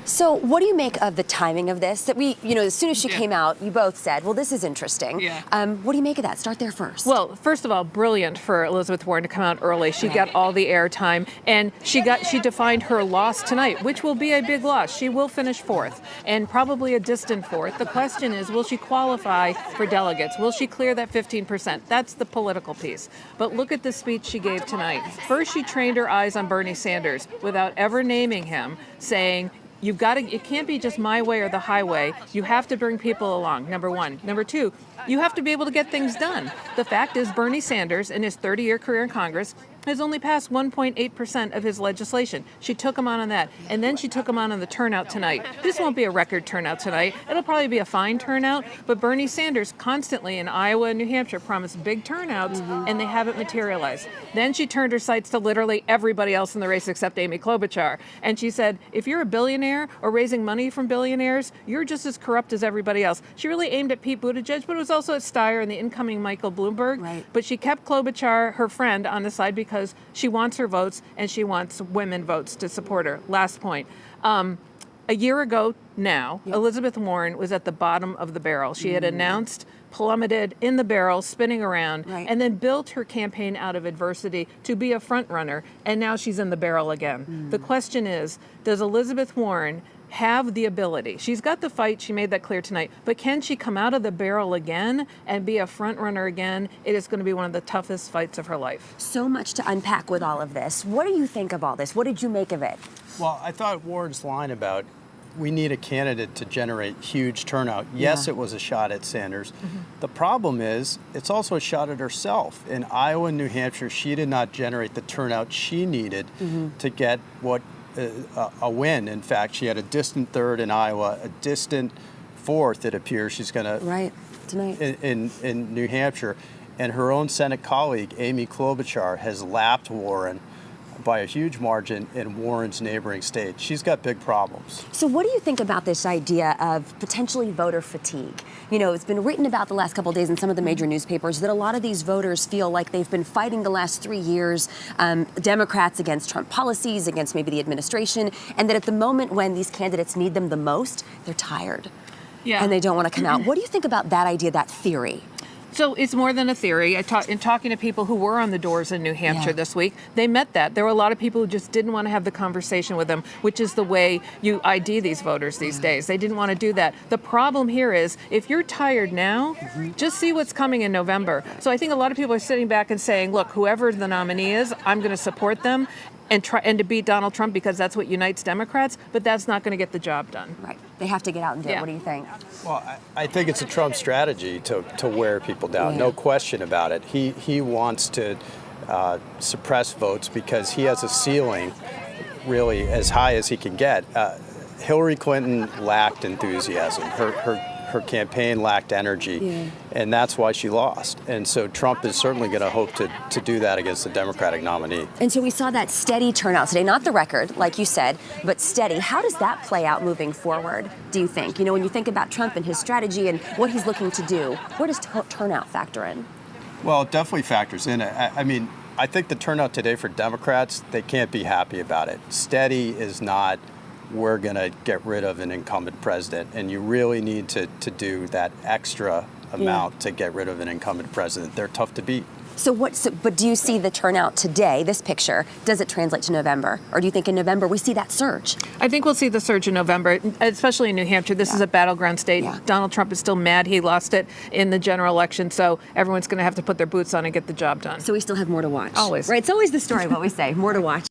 So what do you make of the timing of this? That as soon as she came out, you both said, well, this is interesting. Yeah. What do you make of that? Start there first. Well, first of all, brilliant for Elizabeth Warren to come out early. She got all the airtime, and she defined her loss tonight, which will be a big loss. She will finish fourth, and probably a distant fourth. The question is, will she qualify for delegates? Will she clear that 15%? That's the political piece. But look at the speech she gave tonight. First, she trained her eyes on Bernie Sanders without ever naming him, saying, it can't be just my way or the highway. You have to bring people along, number one. Number two, you have to be able to get things done. The fact is Bernie Sanders, in his 30-year career in Congress, has only passed 1.8% of his legislation. She took him on that. And then she took him on the turnout tonight. This won't be a record turnout tonight. It'll probably be a fine turnout. But Bernie Sanders constantly in Iowa and New Hampshire promised big turnouts, and they haven't materialized. Then she turned her sights to literally everybody else in the race except Amy Klobuchar. And she said, if you're a billionaire or raising money from billionaires, you're just as corrupt as everybody else. She really aimed at Pete Buttigieg, but it was also at Steyer and the incoming Michael Bloomberg. Right. But she kept Klobuchar, her friend, on the side because she wants her votes and she wants women votes to support her. Last point. A year ago now, Elizabeth Warren was at the bottom of the barrel. She had announced, plummeted in the barrel, spinning around, and then built her campaign out of adversity to be a front runner, and now she's in the barrel again. The question is, does Elizabeth Warren have the ability? She's got the fight, she made that clear tonight, but can she come out of the barrel again and be a front runner again? It is going to be one of the toughest fights of her life. So much to unpack with all of this. What do you think of all this? What did you make of it? Well, I thought Warren's line about we need a candidate to generate huge turnout. Yes, it was a shot at Sanders. The problem is it's also a shot at herself. In Iowa and New Hampshire, she did not generate the turnout she needed to get a win. In fact, she had a distant third in Iowa, a distant fourth, it appears she's going to tonight in New Hampshire. And her own Senate colleague, Amy Klobuchar, has lapped Warren by a huge margin in Warren's neighboring state. She's got big problems. So what do you think about this idea of potentially voter fatigue? It's been written about the last couple of days in some of the major newspapers that a lot of these voters feel like they've been fighting the last 3 years, Democrats against Trump policies, against maybe the administration, and that at the moment when these candidates need them the most, they're tired. And they don't want to come out. What do you think about that idea, that theory? So it's more than a theory. In talking to people who were on the doors in New Hampshire this week, they met that. There were a lot of people who just didn't want to have the conversation with them, which is the way you ID these voters these days. They didn't want to do that. The problem here is if you're tired now, just see what's coming in November. So I think a lot of people are sitting back and saying, look, whoever the nominee is, I'm going to support them and to beat Donald Trump because that's what unites Democrats, but that's not going to get the job done. Right. They have to get out and do it. What do you think? Well, I think it's a Trump strategy to wear people down. No question about it. He wants to suppress votes because he has a ceiling really as high as he can get. Hillary Clinton lacked enthusiasm. Her campaign lacked energy, and that's why she lost. And so Trump is certainly going to hope to do that against the Democratic nominee. And so we saw that steady turnout today, not the record, like you said, but steady. How does that play out moving forward, do you think? When you think about Trump and his strategy and what he's looking to do, where does turnout factor in? Well, it definitely factors in. I think the turnout today for Democrats, they can't be happy about it. Steady is not, we're going to get rid of an incumbent president, and you really need to do that extra amount to get rid of an incumbent president. They're tough to beat. But do you see the turnout today, this picture, does it translate to November? Or do you think in November we see that surge? I think we'll see the surge in November, especially in New Hampshire. This is a battleground state. Donald Trump is still mad he lost it in the general election, so everyone's going to have to put their boots on and get the job done. So we still have more to watch. Always. Right, it's always the story, what we say, more to watch.